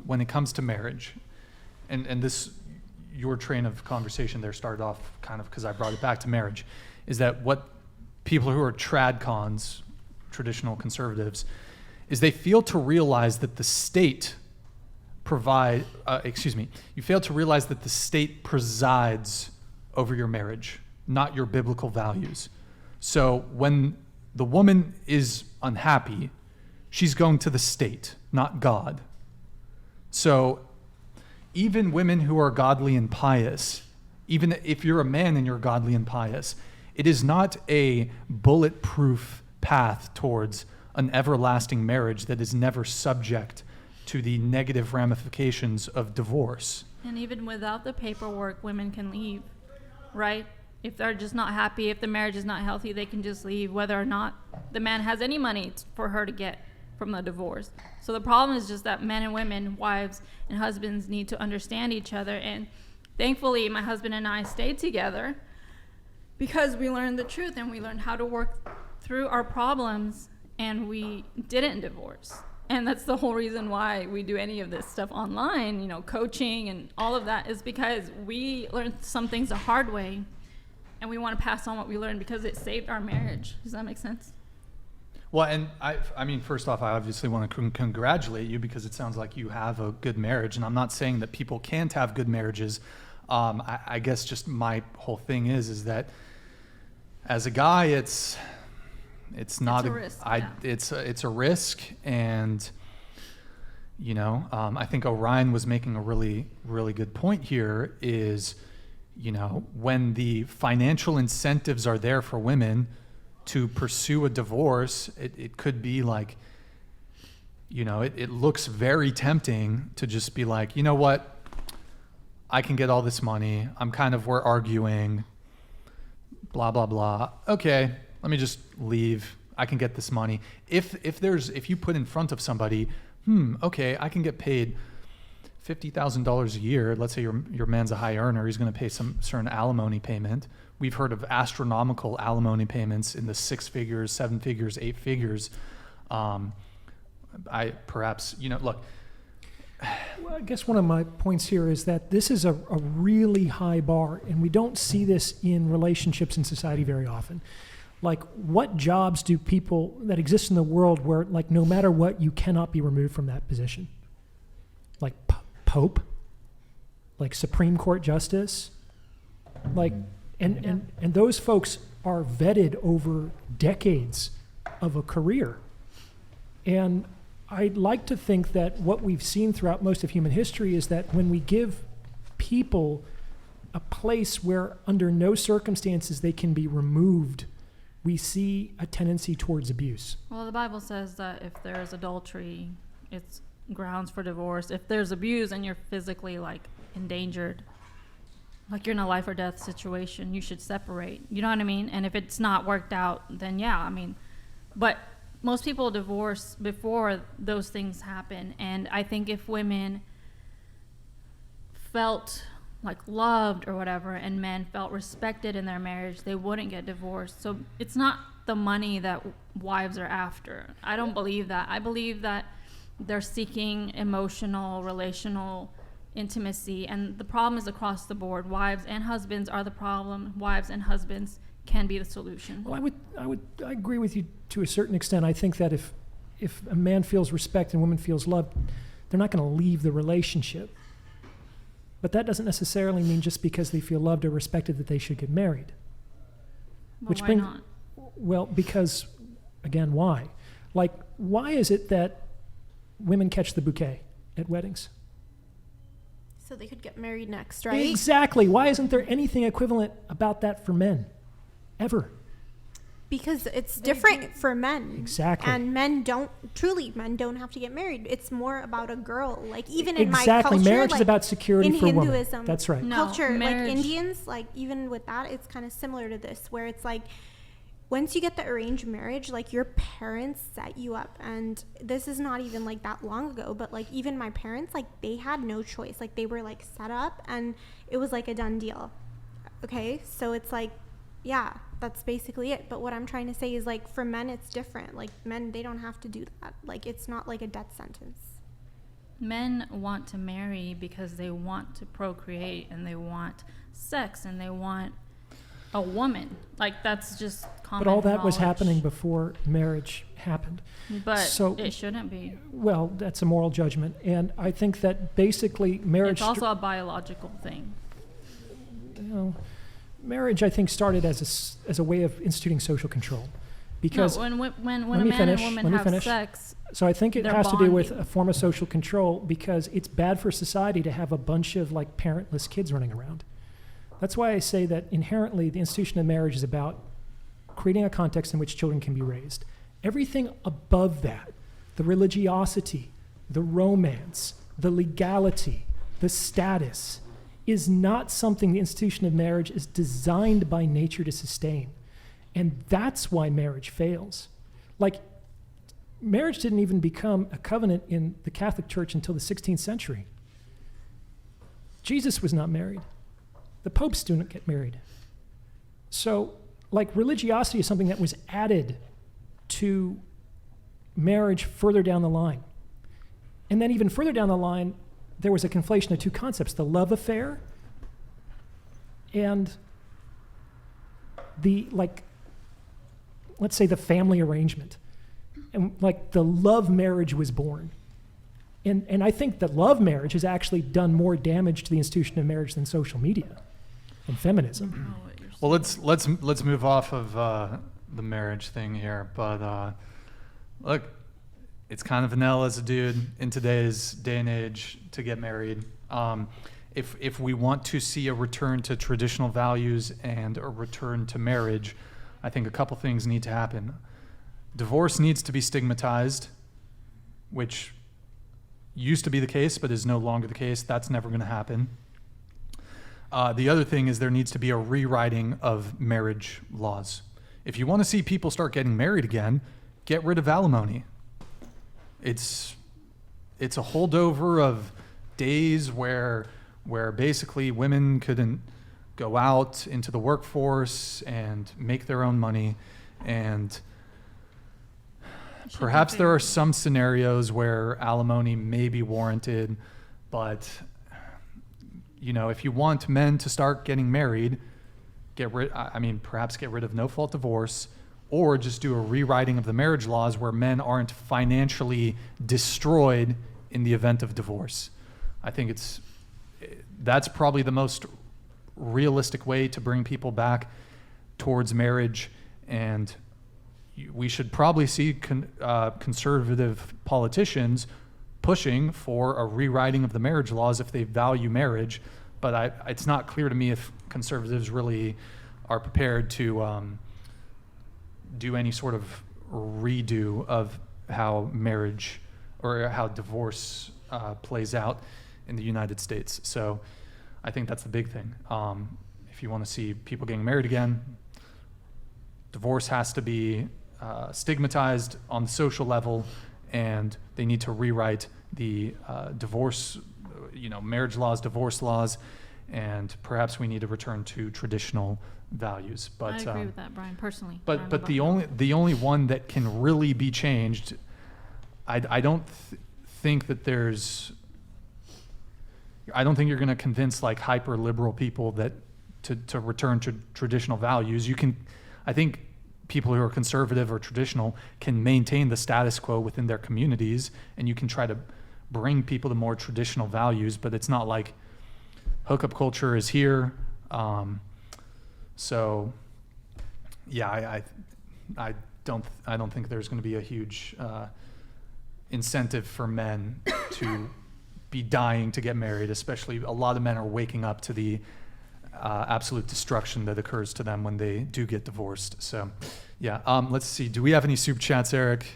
when it comes to marriage, and this, your train of conversation there started off kind of because I brought it back to marriage, is that what people who are Tradcons, traditional conservatives, is they fail to realize that the state you fail to realize that the state presides over your marriage, not your biblical values. So when the woman is unhappy, she's going to the state, not God. So even women who are godly and pious, even if you're a man and you're godly and pious, it is not a bulletproof path towards an everlasting marriage that is never subject to the negative ramifications of divorce. And even without the paperwork, women can leave, right? If they're just not happy, if the marriage is not healthy, they can just leave, whether or not the man has any money for her to get from the divorce. So the problem is just that men and women, wives and husbands, need to understand each other. And thankfully, my husband and I stayed together because we learned the truth and we learned how to work through our problems, and we didn't divorce. And that's the whole reason why we do any of this stuff online, coaching and all of that, is because we learned some things the hard way, and we want to pass on what we learned because it saved our marriage. Does that make sense? Well, and I mean, first off, I obviously want to congratulate you because it sounds like you have a good marriage, and I'm not saying that people can't have good marriages. I guess just my whole thing is that as a guy, it's not a risk. It's a risk, and I think Orion was making a really, really good point here. Is when the financial incentives are there for women to pursue a divorce, it could be like, it looks very tempting to just be like, you know what, I can get all this money. We're arguing, blah, blah, blah. Okay, let me just leave. I can get this money. If you put in front of somebody, okay, I can get paid $50,000 a year. Let's say your man's a high earner. He's going to pay some certain alimony payment. We've heard of astronomical alimony payments in the 6 figures, 7 figures, 8 figures. Look. Well, I guess one of my points here is that this is a really high bar, and we don't see this in relationships in society very often. Like, what jobs do people that exist in the world where, like, no matter what, you cannot be removed from that position? Like Pope, like Supreme Court Justice, like, and those folks are vetted over decades of a career. And I'd like to think that what we've seen throughout most of human history is that when we give people a place where under no circumstances they can be removed, we see a tendency towards abuse. Well, the Bible says that if there's adultery, it's grounds for divorce. If there's abuse and you're physically endangered, like you're in a life or death situation, you should separate. You know what I mean? And if it's not worked out, then but most people divorce before those things happen. And I think if women felt loved or whatever, and men felt respected in their marriage, they wouldn't get divorced. So it's not the money that wives are after. I don't believe that. I believe that they're seeking emotional, relational intimacy, and the problem is across the board. Wives and husbands are the problem. Wives and husbands can be the solution. Well, I agree with you to a certain extent. I think that if a man feels respect and a woman feels love, they're not going to leave the relationship. But that doesn't necessarily mean just because they feel loved or respected that they should get married. Well, why not? Well, because, again, why? Why is it that women catch the bouquet at weddings? So they could get married next, right? Exactly. Why isn't there anything equivalent about that for men? Ever. Because it's different for men. Exactly. And men don't have to get married. It's more about a girl. Even in my culture. Exactly. Marriage is about security for women. In Hinduism. That's right. Culture, marriage. Indians, even with that, it's kind of similar to this, where it's once you get the arranged marriage, your parents set you up. And this is not even that long ago, but even my parents, they had no choice. They were set up, and it was a done deal. Okay? So it's yeah, that's basically it. But what I'm trying to say is for men, it's different. Men, they don't have to do that. It's not a death sentence. Men want to marry because they want to procreate and they want sex and they want a woman. Like, that's just common But all that was knowledge. happening before marriage happened. But So- it shouldn't be. Well, that's a moral judgment. And I think that basically marriage... It's also a biological thing. Marriage, I think, started as a way of instituting social control. Because... No, when a Let me man finish, and let woman me have finish. sex, So I think it They're has to do with bonding. a form of social control, because it's bad for society to have a bunch of like parentless kids running around. That's why I say that inherently the institution of marriage is about creating a context in which children can be raised. Everything above that, the religiosity, the romance, the legality, the status, is not something the institution of marriage is designed by nature to sustain. And that's why marriage fails. Like, marriage didn't even become a covenant in the Catholic Church until the 16th century. Jesus was not married. The popes didn't get married. So, like, religiosity is something that was added to marriage further down the line. And then even further down the line, there was a conflation of two concepts, the love affair and the, like, let's say the family arrangement. And like the love marriage was born. And I think that love marriage has actually done more damage to the institution of marriage than social media and feminism. I don't know what you're Well, saying. let's move off of the marriage thing here. But look, it's kind of vanilla as a dude in today's day and age to get married. If we want to see a return to traditional values and a return to marriage, I think a couple things need to happen. Divorce needs to be stigmatized, which used to be the case but is no longer the case. That's never going to happen. The other thing is there needs to be a rewriting of marriage laws. If you want to see people start getting married again, get rid of alimony. It's a holdover of days where basically women couldn't go out into the workforce and make their own money, and It should be perhaps there fair. are some scenarios where alimony may be warranted, but if you want men to start getting married, perhaps get rid of no-fault divorce, or just do a rewriting of the marriage laws where men aren't financially destroyed in the event of divorce. I think that's probably the most realistic way to bring people back towards marriage, and we should probably see conservative politicians pushing for a rewriting of the marriage laws if they value marriage, but it's not clear to me if conservatives really are prepared to do any sort of redo of how marriage or how divorce plays out in the United States. So I think that's the big thing. If you want to see people getting married again, divorce has to be stigmatized on the social level, and they need to rewrite the divorce, marriage laws, divorce laws, and perhaps we need to return to traditional values. But I agree with that, Brian, personally. I don't know but about the you. only one that can really be changed, I don't think that there's. I don't think you're going to convince like hyper liberal people that to return to traditional values. I think people who are conservative or traditional can maintain the status quo within their communities, and you can try to bring people to more traditional values, but it's not like hookup culture is here. So yeah, I don't think there's going to be a huge incentive for men to be dying to get married, especially a lot of men are waking up to the absolute destruction that occurs to them when they do get divorced. So yeah, let's see. Do we have any super chats, Eric?